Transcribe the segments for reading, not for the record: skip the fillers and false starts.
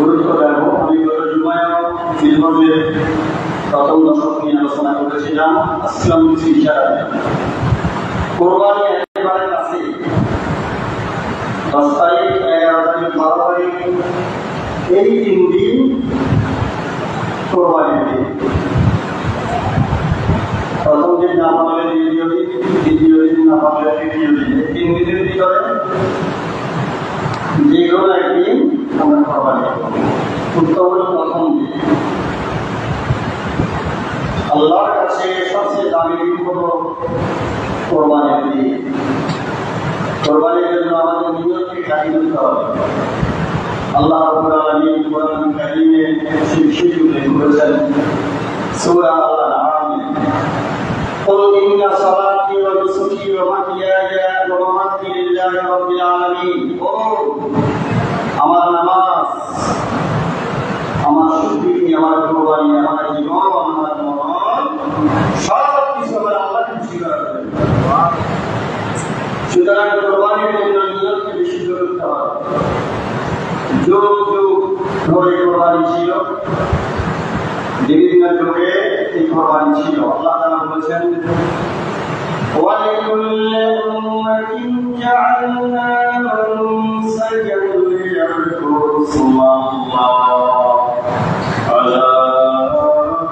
গুরুত্ব দেব। আমি গত জুমায় জিলহজের প্রথম দশক নিয়ে আলোচনা করেছিলাম। আসলাম কিছু ইশারা কোরবানি একেবারে কাছে 10 তারিখ, 11 তারিখ, 12 তারিখ এই 3 দিন কোরবানির দিন। প্রথম দিন না পারলে দ্বিতীয় দিন, দ্বিতীয় দিন না পারলে তৃতীয় দিন, এই 3 দিনের ভিতরে যে কোনো একদিন আমরা কোরবানি করব। উত্তম হল প্রথম দিন। আল্লাহর কাছে সবচেয়ে দামি দিন হল কোরবানির দিন। কোরবানির জন্য আমাদের নিয়তকে কাটিয়ে দিতে হবে। আল্লাহ রাব্বুল আলামিন কোরআন কারীমে সেই বিষয়টি উল্লেখ করেছেন সূরা আল-আনআম। قل إن صلاتي ونسكي ومحياي ومماتي لله رب العالمين। আমার নামাজ, আমার শুকরিয়া, আমার কোরবানি, আমার জীবন, আমার মরণ সব কিছু আমার আল্লাহকে খুশি করার জন্য। সুতরাং কোরবানির জন্য নিয়তকে বেশি করতে হবে। যুগ যুগ ধরে কোরবানি ছিল, বিভিন্ন যুগে এই কোরবানি ছিল। আল্লাহ তাআলা বলেছেন وَلِكُلِّ أُمَّةٍ جَعَلْنَا مَنسَكًا لِيَذْكُرُوا اسْمَ اللَّهِ عَلَى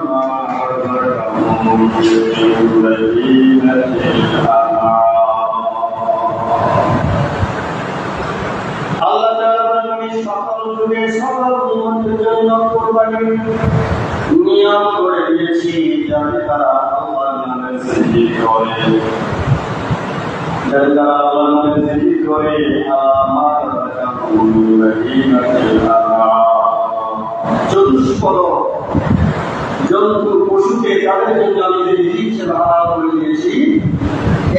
مَا رَزَقَهُم مِّن بَهِيمَةِ الْأَنْعَامِ। আল্লাহ তাআলা সকল যুগে সকল উম্মতের জন্য কোরবানির নিয়ম করে দিয়েছি, যাতে তারা আল্লাহর নামে সিজদা করে, যাতে তারা আল্লাহর নামে সিজদা করে। আমার চতুষ্পদ জন্তু পশুকে তাদের জন্য আমি যে বিধি হিসেবে হালাল করে দিয়েছি,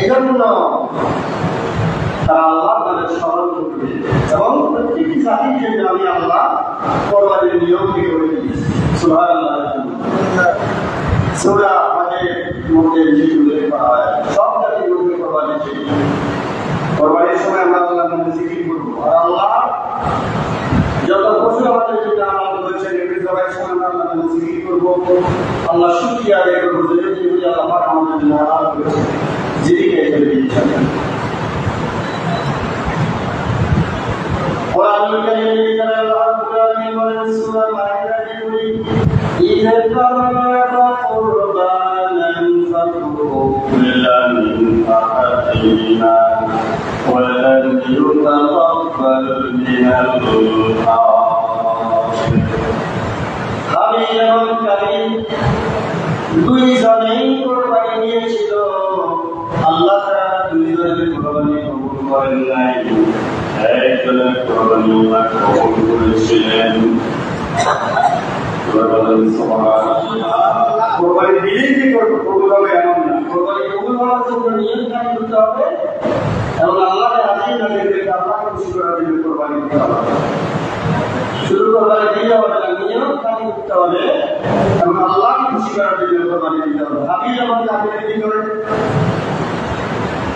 এজন্য তারা আল্লাহর নামে স্মরণ করবে এবং প্রত্যেকটি জাতির জন্য আমি আল্লাহ কোরবানির নিয়মকে করে দিয়েছি। সুবহানাল্লাহ। সূরা হজের মধ্যে যেটি উল্লেখ করা হয়, সব জাতির মধ্যে কোরবানি ছিল। কোরবানির সময় আমরা আল্লাহর নামে জিকির করব, আর আল্লাহ যত পশু আমাদের জন্য হালাল করেছেন এগুলি সবার সময় আমরা আল্লাহর নামে জিকির করব, আল্লাহ শুকরিয়া আদায় করব যে যেগুলি আল্লাহ আমাদের জন্য হালাল করেছেন, জীবিকা হিসেবে দিয়েছেন। কোরআনুল কারীমে আল্লাহ তাআলা বলেন সূরা মাইদাতে إذا قرب قربانا فتقبل من أحدهما ولم يتقبل من الآخر। হাবিল এবং কাবিল দুইজনেই কোরবানি দিয়েছিল, আল্লাহ তাআলা দুইজনের কোরবানি কবুল করেন নাই, একজনের কোরবানি আল্লাহ কবুল করেছিলেন। কোরবানি দিলেই যে কবুল হবে এমন না, কোরবানি কবুল হওয়ার জন্য নিয়ত কায়েম করতে হবে এবং আল্লাহকে রাজি রাখতে আল্লাহকে খুশি করার জন্য কোরবানি দিতে হবে। শুধু কোরবানি দিলে হবে না, নিয়ত কায়েম করতে হবে এবং আল্লাহকে খুশি করার জন্য কোরবানি দিতে হবে। হাবিল এবং কাবিলের কি করে?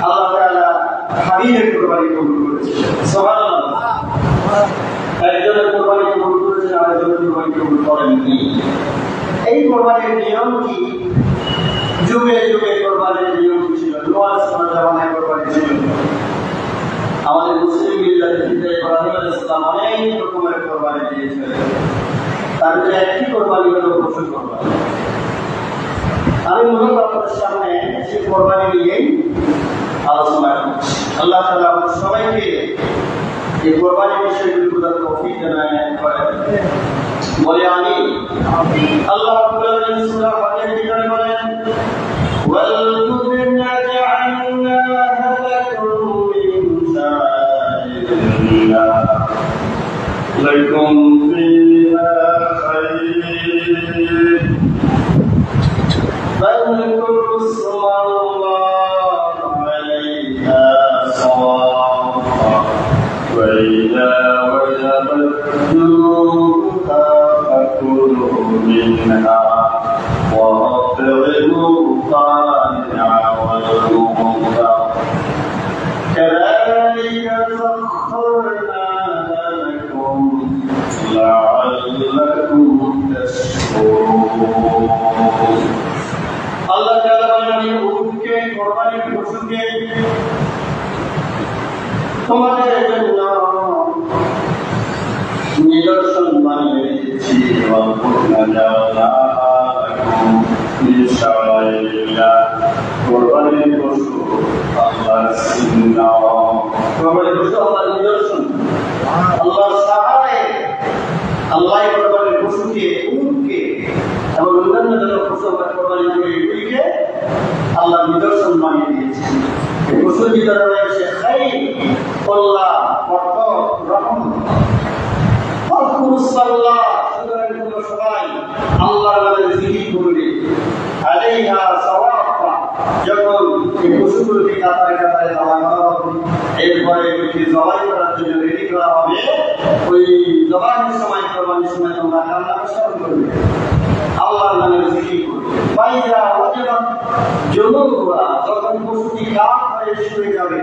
আল্লাহ তাআলা হাবিলের কোরবানি কবুল করেছেন। সুবহানাল্লাহ। একজনের কোরবানি কবুল করেছেন, আরেকজনের কোরবানি কবুল করেননি। এই কোরবানির নিয়ম কি? যুগে যুগে কোরবানির নিয়ম কি ছিল? নূহ আলাইহিস জামানায় কোরবানি ছিল। আমাদের মুসলিম মিল্লাতের পিতা ইব্রাহিম আলাইহিস সালাম অনেক রকমের কোরবানি দিয়েছিলেন। তার ভিতরে একটি কোরবানি হলো পশু কোরবানি। আমি মূলত আপনাদের সামনে সেই কোরবানি নিয়েই আলোচনা করছি। আল্লাহ তাআলা আমাদের সবাইকে এই কোরবানির বিষয়গুলি বোঝার তৌফিক দান করেন, বলে আমি। আল্লাহ রাব্বুল আলামিন সূরা হজের ভিতরে বলেন ওয়াল বুদনা জাআলনাহা লাকুম মিন শাআইরিল্লাহ লাকুম ফীহা খায়র ফাযকুরু ইসমাল্লাহি আলাইহা সাওয়াফা وإذا وجبت جنوبها فكلوا منها وأطعموا القانع والمعتر كذلك سخرناها لكم لعلكم আল্লাহ তাআলা বলেন আমি উটকে কুরবানির পশুকে তোমাদের জন্য নিদর্শন বানিয়ে দিয়েছি কোরবানির পশু আল্লাহর চিহ্ন কোরবানির পশু আল্লাহর নিদর্শন আল্লাহর সাহায্যে আল্লাহ কোরবানির পশুকে উটকে এবং অন্যান্য যত পশু কোরবানি করে এগুলিকে আল্লাহর নিদর্শন বানিয়ে দিয়েছে এই পশুর ভিতরে রয়েছে খাইর কল্যাণ অর্থ রহমত সবাই আল্লাহর নামে জিকির করবে আলাইহা সাওয়াফা যখন এই পশুগুলোকে কাতারে কাতারে জমা করা হবে এরপরে এগুলোকে জবাই করার জন্য রেডি করা হবে ওই জবাইয়ের সময় কোরবানির সময় তোমরা আল্লাহকে স্মরণ করবে আল্লাহর নামে জিকির করবে বাইরা ওয়াজিবাত জুনুবুহা যখন পশুটি কাত হয়ে শুয়ে যাবে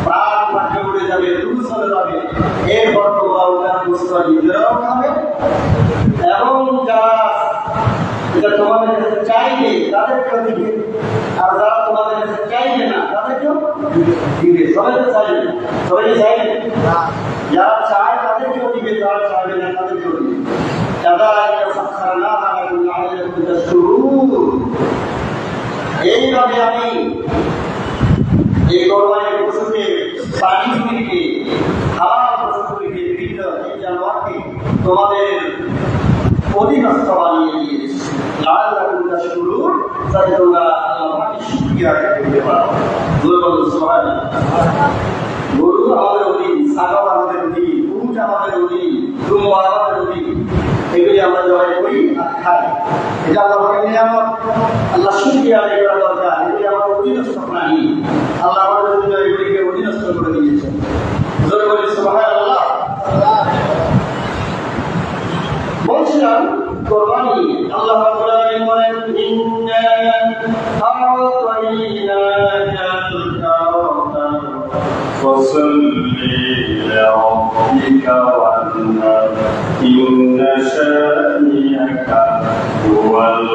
প্রাণ পাখি উড়ে যাবে রূহ চলে যাবে এরপর তোমরা ওটার গোশত নিজেরাও খাবে এবং যারা এটা তোমাদের কাছে চাইবে তাদেরকেও দিবে আর যারা তোমাদের কাছে চাইবে না তাদেরকেও দিবে সবাই তো চাইবে সবাই চাইবে যারা চায় তাদেরকেও দিবে যারা চাইবে না তাদেরকেও দিবে এইভাবে আমি এই কোরবানির পশুকে প্রাণীগুলিকে হালাল পশুগুলিকে বিভিন্ন এই জানোয়ারকে তোমাদের অধীনস্থ বানিয়ে দিয়েছি লাল রাখুনটা শুরু তাই তোমরা আল্লাহকে শুকরিয়া করতে পারো গরু আমাদের অধীন ছাগল আমাদের অধীন উট আমাদের অধীন দুম্বা আমাদের অধীন এগুলি আমরা জবাই করি আর খাই এটা আল্লাহর নিয়ামত আল্লাহ শুকরিয়া আদায় করা দরকার এগুলি আমার অধীনস্থ প্রাণী আল্লাহ আমাদের জন্য এগুলিকে অধীনস্থ করে দিয়েছেন জোরে বলি সুবহানাল্লাহ বলছিলাম কোরবানি আল্লাহ রাব্বুল আলামিন বলেন ইন্না আ'তাইনাকাল কাওসার ফাসাল্লি লিরাব্বিকা ওয়ানহার ইন্না শানি'আকা হুয়াল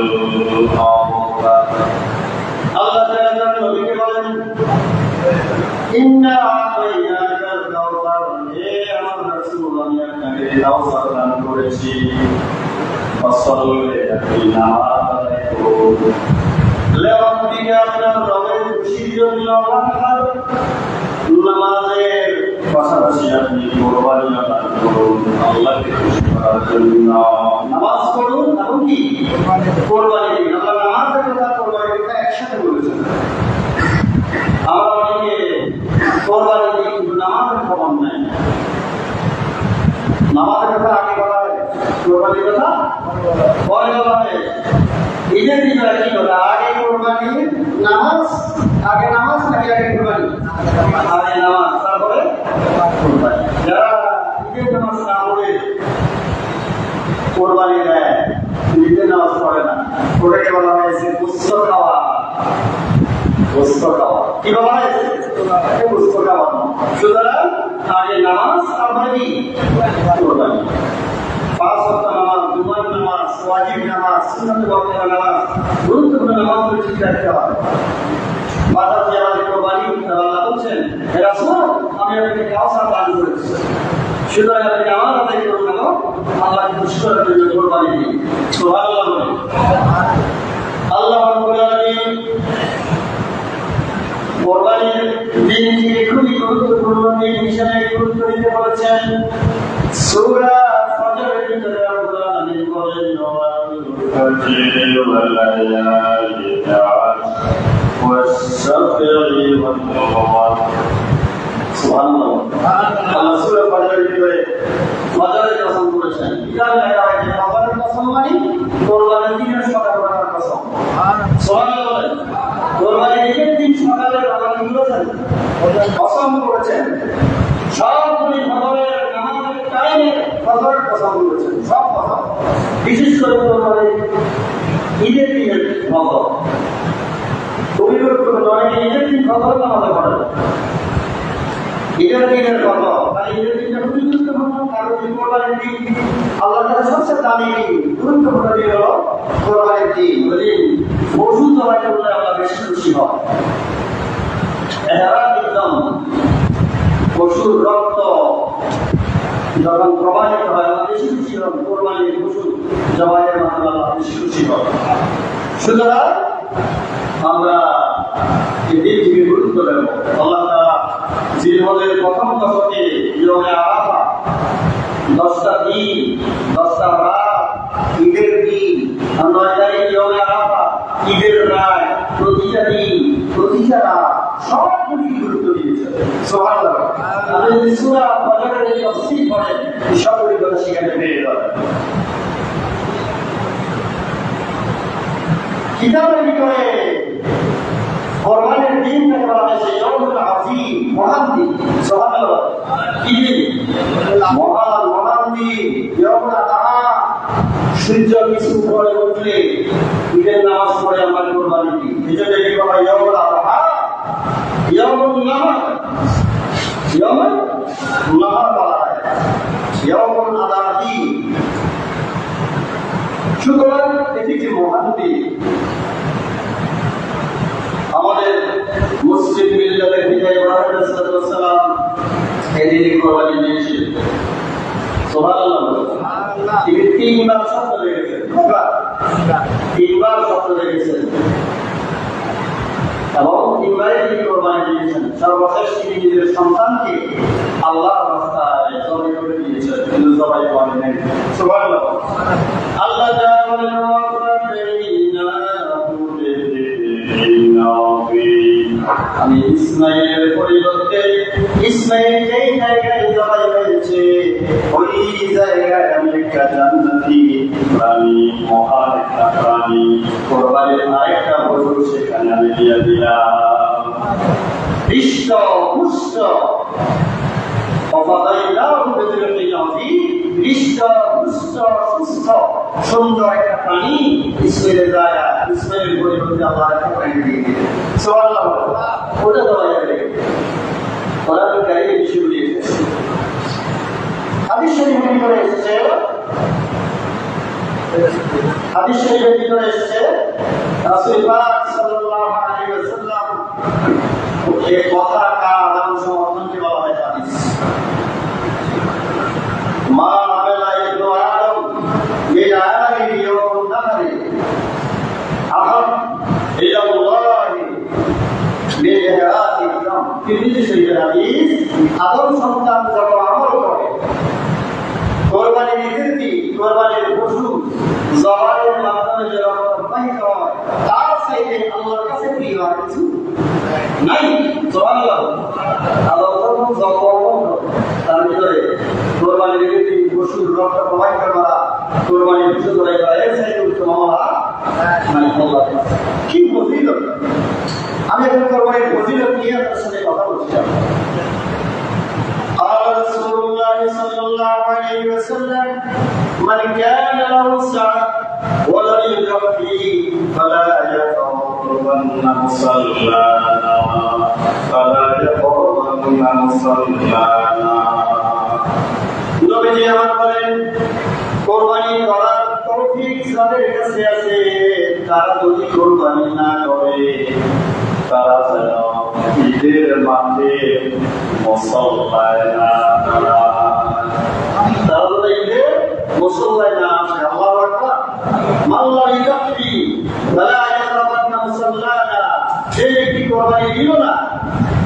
আবতার আল্লাহ তাআলা নবীকে বলেন ইন্না আ'তাইনাকাল কাওসার হে আমার রাসূল আমি আপনাকে কাওসার দান করেছি ফসলে নামাজ আদায় করুন লিরাব্বিকা আপনার রবের খুশির জন্য নামাজের পাশাপাশি আপনি কোরবানি আদায় করুন আল্লাহকে খুশি করার জন্য নামাজ পড়ুন এবং কি কোরবানি দিন আল্লাহ নামাজের কথা কোরবানির কথা একসাথে বলেছেন আমরা অনেকে কোরবানি দিই কিন্তু নামাজের খবর নাই নামাজের কথা আগে বলা হয় কোরবানির কথা পরে বলা হয় ঈদের দিন কি কথা আগে কোরবানি নামাজ আগে নামাজ নাকি আগে কোরবানি আগে নামাজ তারপরে কোরবানি যারা ঈদের নামাজ না পড়ে কোরবানি দেয় ঈদের নামাজ পড়ে না ওটাকে বলা হয়েছে গোশত খাওয়া গোশত খাওয়া কি বলা হয়েছে গোশত খাওয়া সুতরাং আগে নামাজ তারপরে কি কোরবানি পাঁচ ওয়াক্ত নামাজ জুমার নামাজ ওয়াজিব নামাজ সুন্নাত ওয়াক্তের নামাজ গুরুত্বপূর্ণ নামাজগুলো ঠিক রাখতে হবে বাজার যে আমাদের কোরবানি আল্লাহ বলছেন হে রাসূল আমি আপনাকে কাউসার দান করেছি সুতরাং আপনি নামাজ আদায় করুন না আল্লাহকে খুশি করার জন্য কোরবানি দিন সুবহানাল্লাহ বলেন আল্লাহ রাব্বুল আলামিন কোরবানির দিনকে খুবই গুরুত্বপূর্ণ দিন হিসেবে গুরুত্ব দিতে বলেছেন সূরা ফজরের ভিতরে আল্লাহ আমিন বলেন ফজর ওয়াল লায়ালি ওয়াস-শাফঈ ওয়াল-কমর সুবহানাল্লাহ আল্লাহ সূরা ফজরের ভিতরে ফজরের কসম করেছেন কিতাবে লেখা আছে ফজরের কসম মানে কোরবানির দিনের সকালবেলার কসম সুবহানাল্লাহ কোরবানির ঈদের দিন সকালে আল্লাহ কি বলেছেন কসম করেছেন সবগুলি ফজরের নামাজের টাইমে ফজরের কসম করেছেন সব কসম বিশেষ করে কোরবানির ঈদের দিনের ফজর খুবই গুরুত্বপূর্ণ অনেকে ঈদের দিন ফজর নামাজে পড়ে ঈদের দিনের ফজর তাই ঈদের দিনটা খুবই গুরুত্বপূর্ণ কোরবানির দিন আল্লাহর কাছে সবচেয়ে দামি গুরুত্বপূর্ণ দিন হলো কোরবানির দিন। বুঝলেন, পশু জবাই করলে আল্লাহ বেশি খুশি হয়। একদম পশুর রক্ত যখন প্রবাহিত হয় আল্লাহ বেশি খুশি হয়। কোরবানির পশু জবাইয়ের মাধ্যমে আল্লাহ বেশি খুশি হয়। সুতরাং আমরা এই দিনটিকে গুরুত্ব দেব। আল্লাহ তাআলা জিলহজের প্রথম দশকে ইয়মে আরাফা 10টা দিন 10টা রাত ঈদের দিন 9 তারিখ ইয়মে আরাফা ঈদের রাত প্রতিটা দিন প্রতিটা রাত সবগুলি গুরুত্ব দিয়েছে। সুবহানাল্লাহ। আপনি যদি সূরা ফাজরের এই তাফসীর পড়েন সবগুলি কথা সেখানে পেয়ে যাবেন। কিতাবের ভিতরে কোরবানির দিনটাকে বলা হয়েছে ইয়াউমুল আযীম, মহান দিন। সুবহানাল্লাহ। কি দিন? মহান দিন। ইয়াউমুল আযহা, সূর্য কিছু পরে উঠলে ঈদের নামাজ পড়ে আমরা কোরবানি দিই। এজন্য এই বলা ইয়াউমুল আযহা, ইয়াউমুল নাহর, ইয়াউমুল নাহর বলা হয়, ইয়াউমুল আযহা। সুতরাং এটি যে মহান দিন, আমাদের মুসলিম মিল্লাতের পিতা ইব্রাহিম আলাইহিস সালাম এই দিনে কোরবানি দিয়েছিলেন। সুবহানাল্লাহ। তিনি 3 বার শপথ করেছেন। 3 বার শপথ করেছেন এবং 3 বারে তিনি কোরবানি দিয়েছেন। সর্বশেষ তিনি নিজের সন্তানকে আল্লাহর রাস্তায় জবাই করে দিয়েছেন, কিন্তু জবাই করেন নাই। সুবহানাল্লাহ। আল্লাহ তাআলা বলেন আমি ইসমাইলের পরিবর্তে ইসমাইল যেই জায়গায় জবাই হয়েছে ওই জায়গায় আমি একটা জান্নাতি প্রাণী, মহান একটা প্রাণী, কোরবানির আরেকটা পশু সেখানে আমি দিয়ে দিলাম। হৃষ্ট পুষ্ট সুন্দর একটা প্রাণী ইসমাইলের জায়গা, ইসমাইলের পরিবর্তে আল্লাহ একটা প্রাণী দিয়ে দিলেন। সুবহানাল্লাহ। ওটা দেওয়া যাবে। কোরআনুল কারীমে বিষয়গুলি এসেছে। হাদিস শরীফের ভিতরে এসেছে, রাসূল পাক সাল্লাল্লাহু আলাইহি ওয়াসাল্লাম এই কথা কাজ এবং সমর্থনকে বলা হয় হাদিস। মা আমেলা ইবনু আদম বিআলামি ইয়াউম নাহরি আহাব ইলা আল্লাহি বিইহরাতি দাম। তিরমিজি শরীফের হাদিস, আদম সন্তান যখন আমল করে কোরবানির ঈদের দিন কোরবানির পশু জবাইয়ের মাধ্যমে যে রক্ত প্রবাহিত হয় তার চাইতে আল্লাহর কাছে প্রিয় আর কিছু নাই। সুবহানাল্লাহ। আল্লাহ যখন জবাই তার ভিতরে কোরবানির ঈদের দিন পশুর রক্ত প্রবাহিত করা, কোরবানির পশু জবাই করা এর চাইতে উত্তম আমল মানে আল্লাহর কাছে। কি ফজিলত! আমি এখন কোরবানির ফজিলত নিয়ে আপনার সাথে কথা বলছিলাম। قال رسول الله صلى الله عليه وسلم من كان له سعة ولم يكفي فلا يقربن مصلانا নবীজি আমার বলেন, কোরবানি করার তৌফিক যাদের কাছে আছে তারা যদি কোরবানি না করে তারা যেন ঈদের মাঠে মুসল্লায় না দাঁড়ায়। তাহলে ঈদের মুসল্লায় না আসে। আল্লাহু আকবার। মাল্লা ইকাফি ওয়ালা ইয়ারাবান্না মুসল্লানা, যে ব্যক্তি কোরবানি দিল না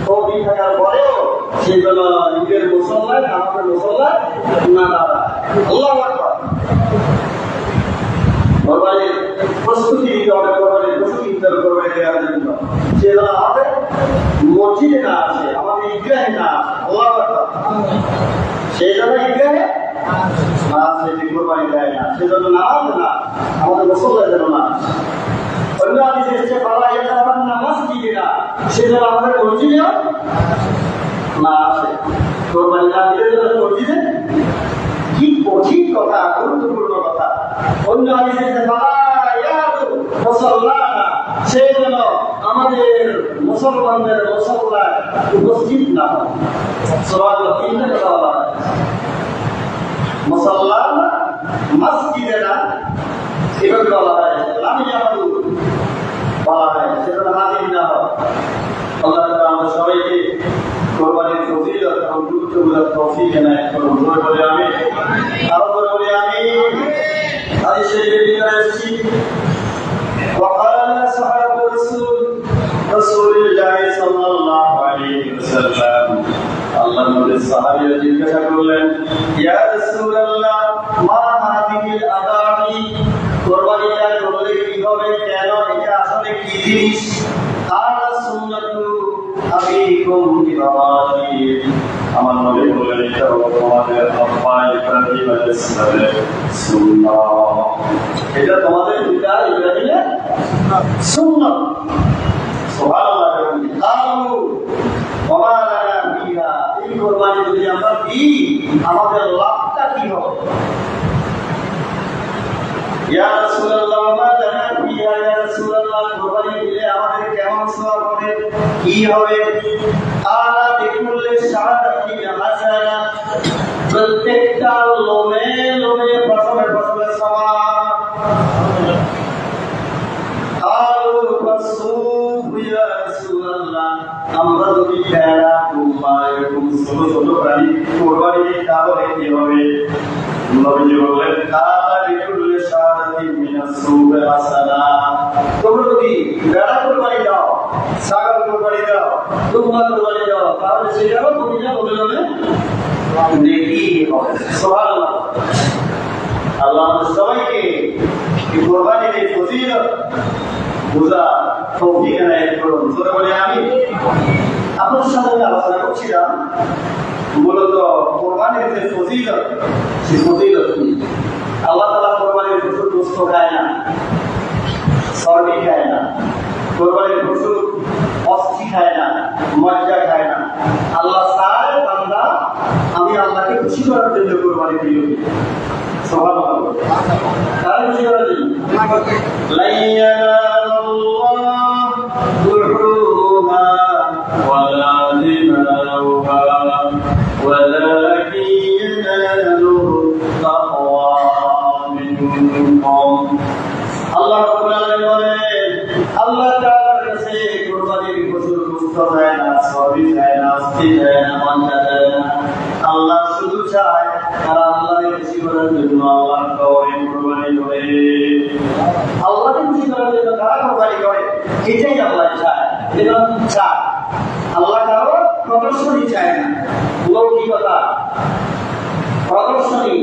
তৌফিক থাকার পরেও সে যেন ঈদের মুসল্লায় আমাদের মুসল্লায় না দাঁড়ায়। আল্লাহু আকবার। কোরবানির প্রস্তুতি নিতে হবে, কোরবানির পশু কিনতে হবে, কোরবানি দেওয়ার জন্য সে যেন আমাদের মসজিদে না আসে, আমাদের ঈদগাহে না আসে। আল্লাহু আকবার। সেই জন্য ঈদগাহে না আসে, যে কোরবানি দেয় না সেজন্য নামাজ না, আমাদের মুসল্লায় যেন না আসে। অন্য হাদিসে এসেছে বাবা ইয়াতাবান্না মসজিদিনা, সে যেন আমাদের মসজিদেও না আসে। কোরবানি না দিলে যেন মসজিদে, কি কঠিন কথা, গুরুত্বপূর্ণ কথা। অন্য হাদিসে এসেছে বাবা ইয়াতু মুসল্লানা, সে যেন আমাদের মুসলমানদের মুসল্লায় উপস্থিত না হয়। সুবহানাল্লাহ। তিনটা কথা বলা হয়। মুসাল্লা মসজিদে না এভাবে বলা হয়, আমি আমাদের বলা হয়, সেটা হাজির না হয়। আল্লাহ তাআলা আমাদের সবাইকে কোরবানির ফজিলত এবং গুরুত্ব বোঝার তৌফিক এনায়েত করুন। বলে আমি আরো বলে আমি হাদিসের ভিতরে এসেছি وقال صحابة رسول الله صلى الله عليه وسلم আল্লাহর নবী সাহাবীরা জিজ্ঞাসা করলেন, ইয়া রাসূলুল্লাহ মা হাদিহিল আদামি, কুরবানিটা করলে কি হবে, কেন, এটা আসলে কি জিনিস? আলা সুন্নাতু আবিকুম ইব্রাহিম, আমার নবী বললেন এটা হলো তোমাদের আব্বা ইব্রাহিম আলাইহিস সালামের সুন্নাহ, এটা তোমাদের পিতা ইব্রাহিমের সুন্নাহ। সুবহানাল্লাহ। কালু ওয়া মা লানা বিহা, এই কুরবানি যদি আমরা দিই আমাদের লাভটা কি হবে? ইয়া রাসূলুল্লাহ ওয়া মা লানা বিহা, ইয়া রাসূলুল্লাহ কুরবানি দিলে আমাদের কেমন সওয়াব হবে, কি হবে? আলা বিকুল্লি শাআরাতিন হাসানা, প্রত্যেকটা লোমে লোমে ফসলে ফসলে সওয়াব। আমরা যদি ভেড়া কুম্বা এরকম ছোট ছোট প্রাণী কোরবানি দিই তাহলে কি হবে? নবীজি বললেন কালা বিকুল্লি শাআরাতিন মিনাস সুবে হাসানা, তোমরা যদি ভেড়া কোরবানি দাও, ছাগল কোরবানি দাও, কুম্বা কোরবানি দাও, তাহলে সেটাও প্রতিটা বদলে নেকি হবে। সুবহানাল্লাহ। আল্লাহ আমাদের সবাইকে এই কোরবানির এই ফজিলত বুঝা তৌফিক এনায়েত করুন। জোরে বলে আমি আপনাদের সাথে আলোচনা করছিলাম মূলত কোরবানির যে ফজিলত, সেই ফজিলত কি? আল্লাহ তাআলা কোরবানির পশুর গোশত খায় না, চর্বি খায় না, কোরবানির পশুর অস্থি খায় না, মজ্জা খায় না। আল্লাহ চায় বান্দা আমি আল্লাহকে খুশি করার জন্য কোরবানি দিই। সুবহানাল্লাহ। তার খুশি করার জন্য আল্লাহ রাব্বুল আলামিন বলেন, আল্লাহ তাআলার কাছে কুরবানির পশুর গোশত চায় না, চর্বি চায় না, অস্থি চায় না, মাংস চায় না। আল্লাহ শুধু চায় আর আল্লাহকে খুশি করার জন্য আল্লাহর কওয়ে কুরবানি করে। আল্লাহকে খুশি করার জন্য কারা কুরবানি করে এটাই আল্লাহ চায়। যেটা চায় আল্লাহ কারো প্রদর্শনী চায় না, লৌকিকতা প্রদর্শনী।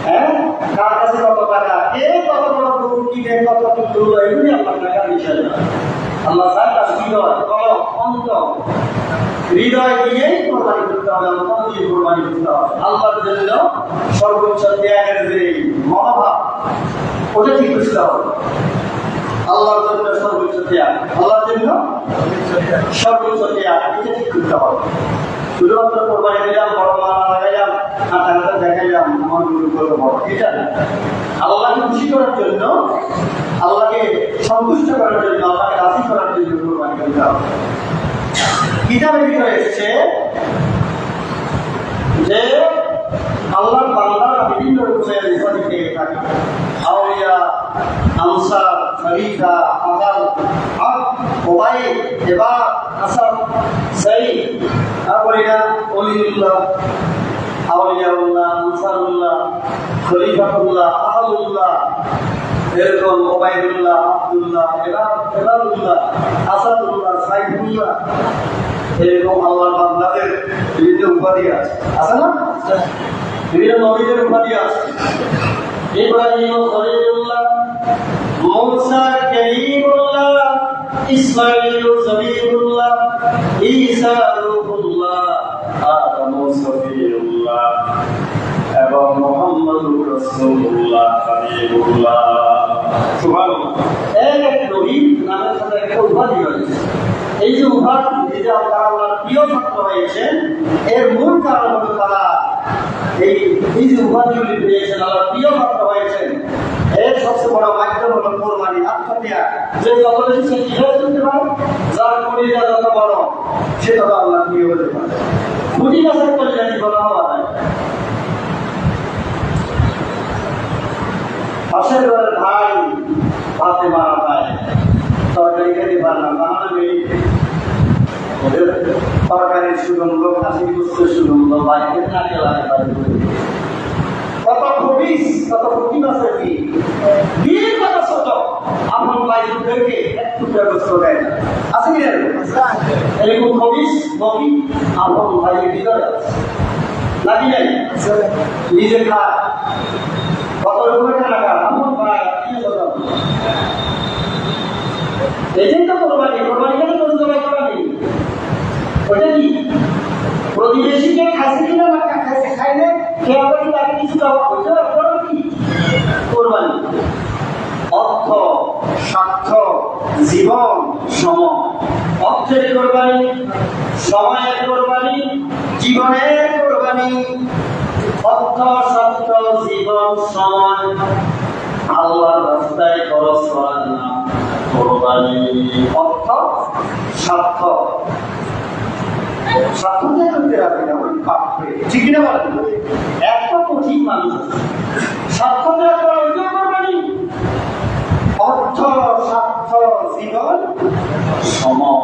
হ্যাঁ, কার কাছে কত টাকা, কে কত বড় গরু কিনে কত কিছু, এগুলি আল্লাহ টাকা বিষয় না। আল্লাহ চায় তার হৃদয়, কলম, অন্তর, হৃদয় দিয়েই কোরবানি করতে হবে, অন্তর দিয়ে কোরবানি করতে হবে। আল্লাহর জন্য সর্বোচ্চ ত্যাগের যে মনোভাব ওটা ঠিক করতে হবে। আল্লাহর জন্য সর্বোচ্চ ত্যাগ, আল্লাহর জন্য সর্বোচ্চ ত্যাগ, এটা ঠিক করতে হবে। শুধুমাত্র কোরবানি দিলাম, বড় মালা লাগাইলাম, হাতে হাতে দেখাইলাম, আমার গুরু করে বড়, এটা না। আল্লাহকে খুশি করার জন্য, আল্লাহকে সন্তুষ্ট করার জন্য, আল্লাহকে রাজি করার জন্য কোরবানি করতে হবে। কিতাবের ভিতরে এসেছে যে আল্লাহর বান্দারা বিভিন্ন রকমের উপাধি পেয়ে থাকে। আউলিয়া, আনসার, খলিফা, আকাল, আব, ওবাই, এবা, আসাদ, সাইদ, তারপরে ওলিউল্লাহ, আউলিয়াউল্লাহ, আনসারুল্লাহ, খলিফাতুল্লাহ, আহলুল্লাহ, এরকম ওবাইদুল্লাহ, আব্দুল্লাহ, এবাদুল্লাহ, আসাদুল্লাহ, সাইফুল্লাহ, এরকম আল্লাহর বান্দাদের বিভিন্ন উপাধি আছে না? বিভিন্ন নবীদের উপাধি আছে। ইব্রাহিম খলিলুল্লাহ, মুসা কালিমুল্লাহ, ইসমাঈল সফিউল্লাহ, ঈসা রূহুল্লাহ, আদম সফিউল্লাহ এবং মুহাম্মদুর রাসূলুল্লাহ হাবিবুল্লাহ। সুবহানাল্লাহ। এক নবীর নামের সাথে একটা উপাধি রয়েছে। এই যে উপাধি, যে আল্লাহর প্রিয় ছাত্র হয়েছেন, এর মূল কারণ হলো তারা এই যে উপাধিগুলি পেয়েছেন, আল্লাহর প্রিয় ছাত্র হয়েছেন, এর সবচেয়ে বড় মাধ্যম হলো কোরবানি, আত্মত্যাগ। যে যত বেশি সে কিভাবে করতে পারে, যার কলিজা যত বড় সে তত আল্লাহ প্রিয় হতে পারে। খুঁটি গাছের কলিজা কি বলা হওয়া যায়? পাশের ঘরের ভাই ভাতে মারা যায়, তরকারি খেতে পারে না, বানাবে ওদের তরকারির সুগন্ধ, খাসি গুস্তের সুগন্ধ, বাইরে নাকে লাগে বাইরে। কত খবিস, কত ফকির আছে কি বিয়ের কথা ছোট, আপন ভাইদেরকে একটু ব্যবস্থা দেয় না, আছে কি এরকম খবিস বকি আপন ভাইয়ের ভিতরে আছে নাকি নাই? নিজে খায় কত রকমের খানা খায় আপন ভাই আত্মীয় স্বজন। এটাই তো কোরবানি। কোরবানি কেন গরু জবাই করা নেই? ওটা কি প্রতিবেশীকে খাইছে কিনা না খাইছে, খাইলে খেয়ে আবার কি তাকে কিছু দেওয়া, ওইটা কি কোরবানি? অর্থ, স্বার্থ, জীবন, সময়। অর্থের কোরবানি, সময়ের কোরবানি, জীবনের কোরবানি। অর্থ, স্বার্থ, জীবন, সময় আল্লাহর রাস্তায় খরচ করার নাম কোরবানি। অর্থ, স্বার্থ, স্বার্থ দিয়ে করতে হবে না, ওই পাপ করে, ঠিক না বলেন? এত কঠিন মানুষ স্বার্থ দেওয়া করা ওইটাও কোরবানি। অর্থ, স্বার্থ, জীবন, সময়,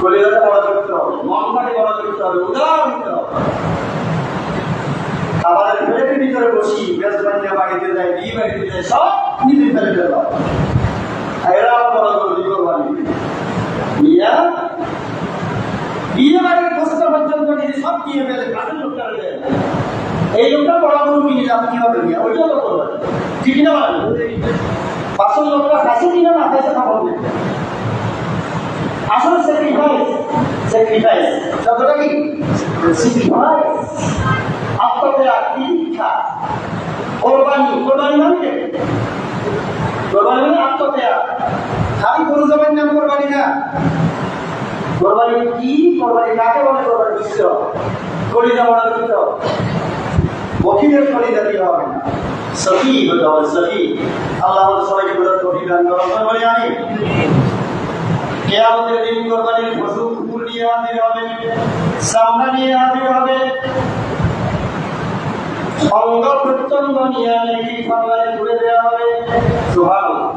কলিজাটা বড় করতে হবে, মনটাকে বড় করতে হবে, উদার হতে হবে। খাবারের প্লেটের ভিতরে বসি বেজবানিয়া বাড়িতে যায়, বিয়ে বাড়িতে যায়, সব নিজে ফেলে দেওয়া, এরা বড় করে কোরবানি। বিয়ে বাড়ির কষ্ট পর্যন্ত নিজে সব দিয়ে ফেলে, কাজের লোকটা দেয়, এই লোকটা বড় গরু কিনে আপনি কি হবে? ওইটা তো করবেন, ঠিক না? পাঁচশো লোকটা খাইছে কিনা না খাইছে খাবার নেই, আসলে স্যাক্রিফাইস। স্যাক্রিফাইস শব্দটা কি? স্যাক্রিফাইস, আত্মত্যাগ, তিতিক্ষা। কোরবানি, কোরবানি মানে কোরবানি মানে আত্মত্যাগ। খালি গরু জবাইয়ের নাম কোরবানি না। কোরবানি কি? কোরবানি কাকে বলে? কোরবানি বিশ্ব কলিজা বড় করতে হবে, বকিরের কলিজা দিয়ে হবে না, সফি হতে হবে, সফি। আল্লাহ আমাদের সবাইকে বোঝার তৌফিক দান করুন। বলে আমি কিয়ামতের দিন কোরবানির পশু কুকুর নিয়ে হাজির হবে, চামড়া নিয়ে হাজির হবে, অঙ্গ প্রত্যঙ্গ নিয়ে নেকি খাবারে তুলে দেওয়া হবে। সুবহানাল্লাহ।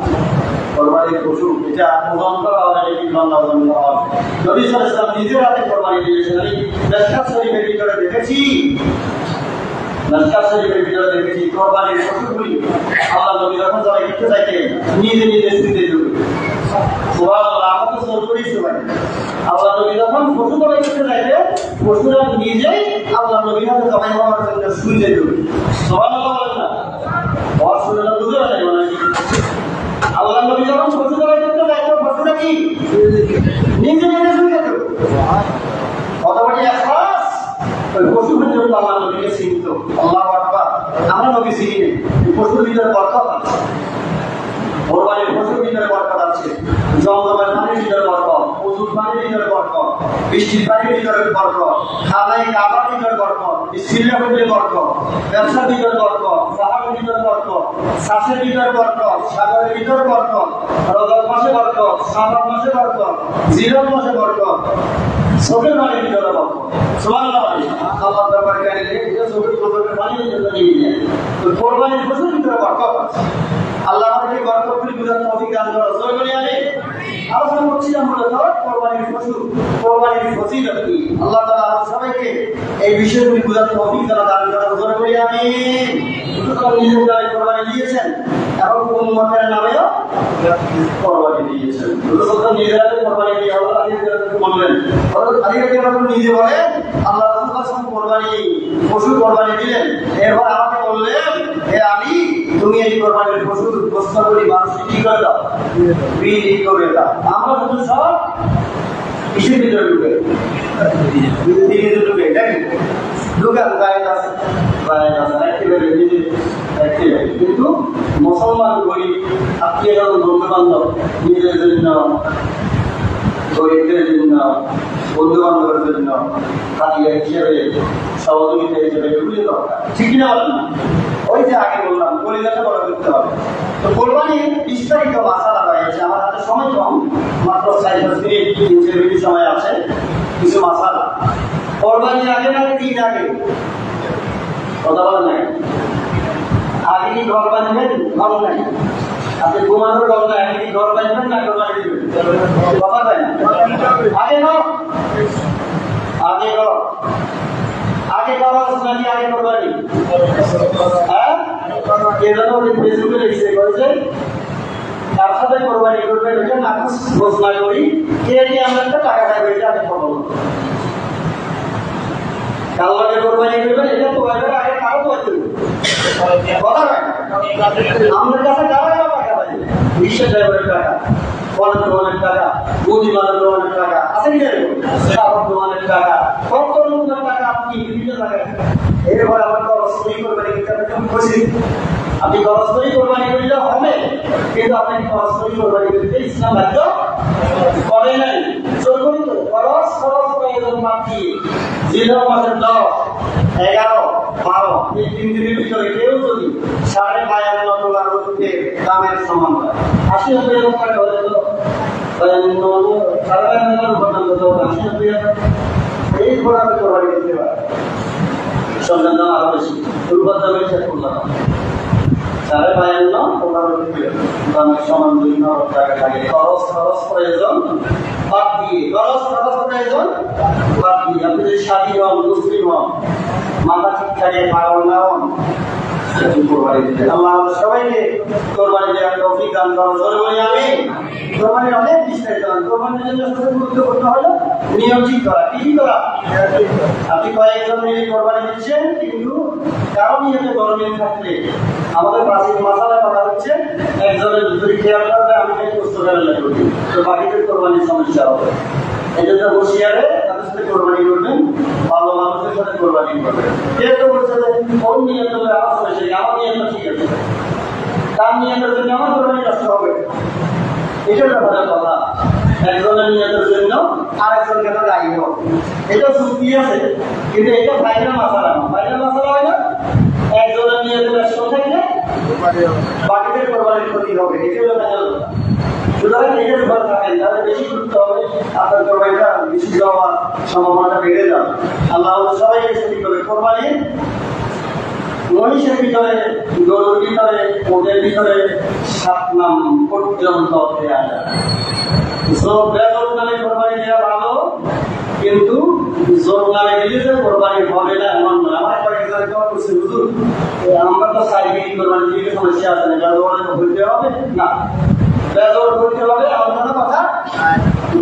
কোরবানির পশু এটা ওজন করা হবে, নেকি লম্বা লম্বা হবে। নবী সাল্লাল্লাহু আলাইহি ওয়াসাল্লাম নিজের হাতে কোরবানি দিয়েছেন। আমি মিশকাত শরীফের ভিতরে দেখেছি, মিশকাত শরীফের ভিতরে দেখেছি কোরবানির পশুগুলি আল্লাহ নবী যখন জবাই করতে চাইতেন নিজে নিজে শুনতে দিতেন। সুবহানাল্লাহ। আমরা তো জোর করি সবাই, আল্লাহ নবী যখন পশু জবাই করতে চাইতেন পশুরা নিজেই আল্লাহ নবীর হাতে জবাই হওয়ার জন্য শুনতে দিতেন। সুবহানাল্লাহ বলেন না? বড় শুনলে বুঝতে পারেন মানে আল্লাহ নবী যখন পশু জবাই করতে চাইতেন পশুরা কি নিজে নিজে শুনতে দিতেন। কত বড় ইখলাস! ওই পশু পর্যন্ত আল্লাহ নবীকে চিনত। আল্লাহু আকবার। আমরা নবী চিনি না, পশুর ভিতরে বরকত আছে, কোরবানির পশুর ভিতরে বরকত আছে, জমজমের পানির ভিতরে বরকত, ওজুর পানির ভিতরে বরকত, বৃষ্টির পানির ভিতরে বরকত, খানায় কাবার ভিতরে বরকত, সিরিয়া ভিতরে বরকত, ব্যবসার ভিতরে বরকত, সাহাবের ভিতরে বরকত, শ্বাসের ভিতরে বরকত, সাগরের ভিতরে বরকত, রজব মাসে বরকত, শাবান মাসে বরকত, জিলহজ মাসে বরকত, চোখের পানির ভিতরে বরকত। সুবহানাল্লাহ। আল্লাহ দরবারে কাইলে এটা চোখের পানির ভিতরে নিয়ে যায়। তো কোরবানির পশুর ভিতরে বরকত আছে। আল্লাহ আমাদেরকে বরকতগুলি বুঝার তৌফিক দান করুন। জয় বলি আমি। আলোচনা করছিলাম মূলত কোরবানির পশু, কোরবানির ফজিলত কি। আল্লাহ তাআলা আমাদের সবাইকে এই বিষয়গুলি বুঝার তৌফিক দান করুন। জয় বলি আমি। নিজের দ্বারা কোরবানি দিয়েছেন এবং উম্মতের নামেও কোরবানি দিয়েছেন। রাসূল নিজের হাতে কোরবানি দিয়ে আল্লাহ তাআলাকে বললেন, আলী রাদিয়াল্লাহু আনহু নিজে বলেন আল্লাহ রাসূল কোরবানি পশু কোরবানি দিলেন, এরপর আমাকে বললেন, হে আলী তুমি এই কোরবানির পশুর গোশতগুলি মানুষকে কি করে দাও? বিলি করে দাও। আমরা শুধু সব কিসের ভিতরে ঢুকে ঢুকে দেখেন ঢুকান গায়ে আছে, কিন্তু মুসলমান গরিব আত্মীয় বন্ধু বান্ধব নিজের জন্য, গরিবদের জন্য, বন্ধু বান্ধবের জন্য কাজিয়া হিসেবে, সহযোগিতা হিসেবে এগুলি দরকার, ঠিক না? বলেন না? ওই যে আগে বললাম কলিজাটা বড় করতে হবে। তো কোরবানির বিস্তারিত মাসালা রয়েছে, আমার হাতে সময় কম, মাত্র 4-5 মিনিট 3 মিনিট সময় আছে। কিছু মাসালা কোরবানির আগে না 3 আগে কথা বলেন নাই? আগে কি ঘর বাঁধবেন? ঘর নাই। আপনি ঘুমানোর ঘর নাই, আগে কি ঘর বাঁধবেন না ঘর বানিয়ে দেবেন? কথা হয় না? আগে ঘর, আগে ঘর, আগে খরচ নাকি আগে কোরবানি? হ্যাঁ, এজন্য উনি ফেসবুকে লিখছে বলছে তার সাথে কোরবানি করবে এটা নাকুশ ঘোষণা করি কে নিয়ে আমরা একটা টাকা দেবে এটা আমি খবর কাল আগে কোরবানি করবেন এটা তো আগে কারো বলতে কথা হয় আমাদের কাছে টাকা টাকা পাই 20,000 টাকা ফলের দোকানের টাকা মুদি মালের দোকানের টাকা আছে কি সাবান দোকানের টাকা কত লোকের টাকা আপনি বিভিন্ন জায়গায় এরপরে আমার খরচ করি কোরবানি করতে খুশি আপনি খরচ করি কোরবানি করলে হবে কিন্তু আপনি খরচ করি কোরবানি করতে ইসলাম বাধ্য করে নাই জোর করি তো খরচ প্রয়োজন মাত্র জিলহজ মাসের 10, 11, 12 এই 3 দিনের ভিতরে কেউ যদি $52,000 রুপিতে দামের সমান হয় 80,000 টাকা হলে তো এই ঘোড়া কোরবানি করতে পারে সন্তান দাম আরো বেশি দুর্বল দামে শেষ করলাম $52,000 দামের সমান 2,000 টাকা লাগে খরচ প্রয়োজন বাদ দিয়ে খরচ প্রয়োজন বাদ দিয়ে আপনি যদি স্বাধীন হন মুসলিম হন মাথা ঠিক থাকে পাগল না হন কোরবানি দিতে আল্লাহ সবাইকে কোরবানি দেওয়ার তৌফিক দান করুন বলি আমি কোরবানির অনেক বিস্তারিত কোরবানির জন্য সবচেয়ে গুরুত্বপূর্ণ হলো নিয়ম ঠিক করা কি করা আপনি কয়েকজন মিলে কোরবানি দিচ্ছেন কিন্তু কারো নিয়মে গরমিল থাকলে আমাদের প্রাচীন মাসালা করা হচ্ছে একজনের যদি খেয়াল করবে আমি কষ্ট করে লাগবে তো বাকিদের কোরবানির সমস্যা হবে এই জন্য হুঁশিয়ারে তাদের সাথে কোরবানি করবেন ভালো মানুষের সাথে কোরবানি করবেন কেউ তো বলছে যে কোন নিয়ন্ত্রণ আমার সমস্যা আমার নিয়ন্ত্রণ ঠিক আছে তার নিয়ন্ত্রণের জন্য আমার কোরবানি কষ্ট হবে এটা ব্যাপারের কথা একজনের নিয়ন্ত্রণের জন্য আরেকজনকে তো দায়ী হবে এটা চুক্তি আছে কিন্তু এটা ফাইনাল মাসালা না ফাইনাল মাসালা হয় না একজনের নিয়ন্ত্রণের সঙ্গে থাকলে বাকিদের কোরবানির ক্ষতি হবে এটা হলো ফাইনাল সুতরাং এটার উপর থাকেন তাহলে বেশি গুরুত্ব হবে আপনার কোরবানিটা বেশি দেওয়ার সম্ভাবনাটা বেড়ে যাবে আল্লাহ সবাইকে সঠিক করে কোরবানি মহিষের ভিতরে গরুর ভিতরে ওদের ভিতরে 7 নাম পর্যন্ত দেওয়া যায় জোর নামে কোরবানি দেওয়া ভালো কিন্তু জোর নামে দিলে যে কোরবানি হবে না এমন নয় আমার কয়েকজন করছে হুজুর আমরা তো সাইকেল কোরবানি দিলে সমস্যা আছে না জোরে হইতে হবে না বেজোর করতে হবে এমন কোনো কথা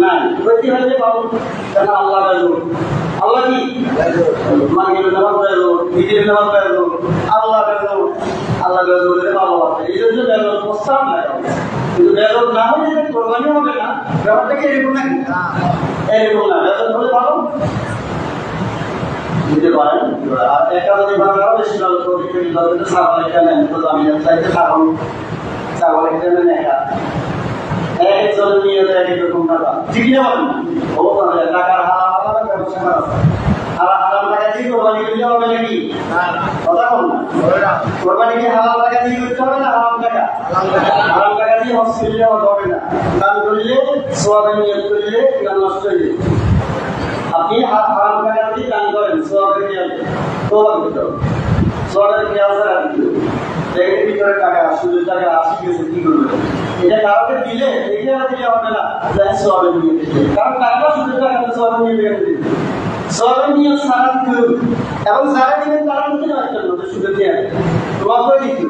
নাই করতে হলে পাবো কেন আল্লাহ বেজোর আল্লাহ কি মাগরিবের নামাজ বেজোর ঈদের নামাজ বেজোর আল্লাহ বেজোর আল্লাহ বেজোরের ভালোবাসে এই জন্য বেজোর প্রস্তাব নাই কিন্তু বেজোর না হলে যে কোরবানি হবে না ব্যাপারটা কি এরকম নাকি এরকম না বেজোর হলে ভালো দিতে পারেন আর একাধিক ভাবে আরো বেশি ভালো করে সাবান একটা নেন তো আমি চাইতে সাবান ছাগল একটা নেন একজনের নিয়ে যায় এরকম টাকা ঠিক না বলেন ও টাকার হারাম ব্যবসা করা হারাম টাকা দিয়ে কোরবানি করতে হবে নাকি কথা বল না কোরবানি কি হালাল টাকা দিয়ে করতে হবে না হারাম টাকা দিয়ে হসপিটালে হবে না দান করলে সোয়াবের নিয়ত করলে ইমান নষ্ট হয়ে যায় আপনি হারাম টাকা দিয়ে দান করেন সোয়াবের নিয়ত তোবা করতে হবে সোয়াবের খেয়াল রাখতে হবে ব্যাংকের ভিতরে টাকা সুদের টাকা 80 গেছে কি করবে এটা কাউকে দিলে এটা দিলে হবে না সোয়াবের নিয়ে কারণ টাকা সুদের টাকা সোয়াবের নিয়ে বের করে দিবে সোয়াবের নিয়ে সারা দিতে হবে এবং সারা দিবেন তারা দিতে পারছেন না সুদের দিয়ে তোমার করে দিতে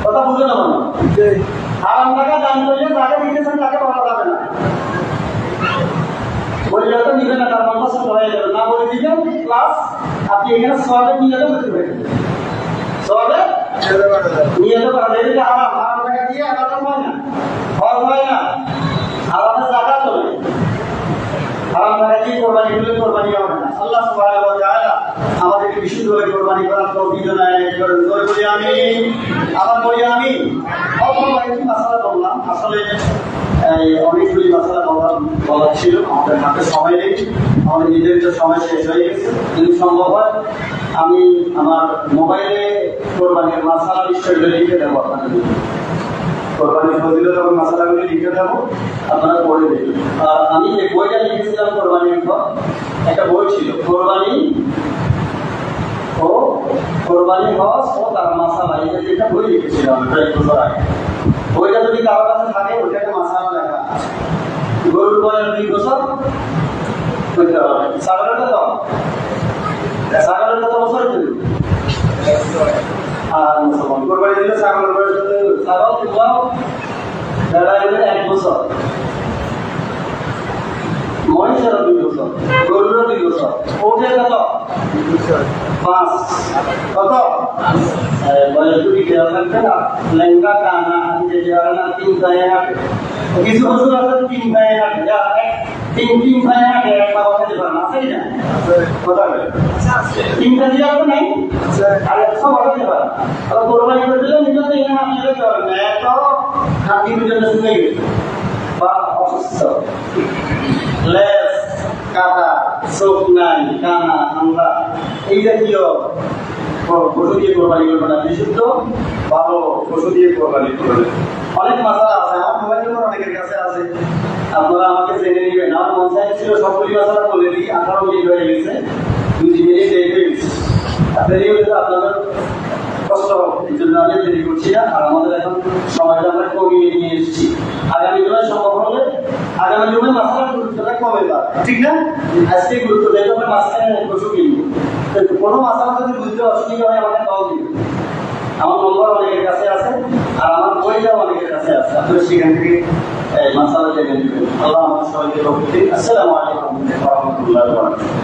কথা বুঝে না মানে হারাম টাকা দান করলে যাকে দিতেছেন তাকে পাওয়া যাবে না বললে তো নিবে না তার মতো হয়ে যাবে না বলে দিবেন প্লাস আপনি এখানে সোয়াবের নিয়ে করতে পারেন সোয়াবে নিয়ত করা যায় যে হারাম টাকা দিয়ে আলাদা হয় না হয় না আলাদা জায়গা তো নেই হারাম টাকা দিয়ে কোরবানি করলে কোরবানি হবে না আল্লাহ সুবহানাহু ওয়া তাআলা আমাদেরকে বিশুদ্ধভাবে কোরবানি করার তৌফিক দান করেন বলি আমি আবার বলি আমি অল্প কয়েকটি মাসালা বললাম আসলে অনেকগুলি মাসালা বলা ছিল আমাদের হাতে সময় নেই আমাদের নির্ধারিত সময় শেষ হয়ে গেছে যদি সম্ভব হয় আমি আমার মোবাইলে কোরবানির মাসালা বিষয়গুলো লিখে দেবো আপনাদের কোরবানির ফজিলত এবং মাসালাগুলি লিখে দেবো আপনারা পড়ে দেখবেন আর আমি যে বইটা লিখেছিলাম কোরবানির পর একটা বই ছিল কোরবানি ও কোরবানি হজ ও তার মাসালা এই যেটা বই লিখেছিলাম প্রায় 1 বছর আগে, ওইটা যদি কারোর কাছে থাকে ওইটাকে মাসালা লেখা আছে। গরুর বয়স 2 বছর করতে হবে। ছাগলের কত বছর দেবে? আর মুসলমান কোরবানি দিলে ছাগলের বয়স ছাগল কিনলাম 1 বছর, মহিষেরও 2 বছর, গরুরও 2 বছর, ওঠে কত 5 কত বয়স যদি দেওয়া থাকবে না লেঙ্গা কানা হাতে দেওয়া না 3 গায়ে হাঁটে, কিছু বছর আছে 3 গায়ে হাঁটে, তিন গায়ে হাঁটে একটা খেতে পারে না, আছে না কথা বলে 3টা দিয়ে হবে নাই আর একটা খেতে পারে। কোরবানি করে দিলে নিজের থেকে হাঁটলে চলে না, এত হাঁটি জন্য শুনে গেছে বা অসুস্থ, লেজ কাটা, চোখ নাই, কানা, আমরা এই জাতীয় পশু দিয়ে কোরবানি করবে না, বিশুদ্ধ ভালো পশু দিয়ে কোরবানি করবে। অনেক মাসালা আছে, আমার মোবাইলের উপর অনেকের কাছে আছে, আপনারা আমাকে জেনে নেবেন। আমার মন চাইছিল সবগুলি মাসালা বলে দিই, 18 মিনিট হয়ে গেছে, 2 মিনিট দেরি হয়ে গেছে, দেরি হলে আপনাদের কষ্ট হবে, এই জন্য আমি দেরি করছি না। আর আমাদের এখন সময়টা আমরা কমিয়ে নিয়ে এসেছি, আগামী জুলাই সম্ভব হলে আগামী জুলাই মাসালার গুরুত্বটা কমে যাবে, ঠিক না? আজকে গুরুত্ব দেয় তবে মাঝখানে পশু কিনবো, কোনো মাসালা যদি বুঝতে অসুবিধা হয় আমাকে কল দিবে, আমার নম্বর অনেকের কাছে আছে আর আমার বইটাও অনেকের কাছে আছে, আপনারা সেখান থেকে মাসালা জেনে নেবেন। আল্লাহ আমাদের সবাইকে তৌফিক দিন। আসসালামু আলাইকুম ওয়া রাহমাতুল্লাহি ওয়া বারাকাতুহু।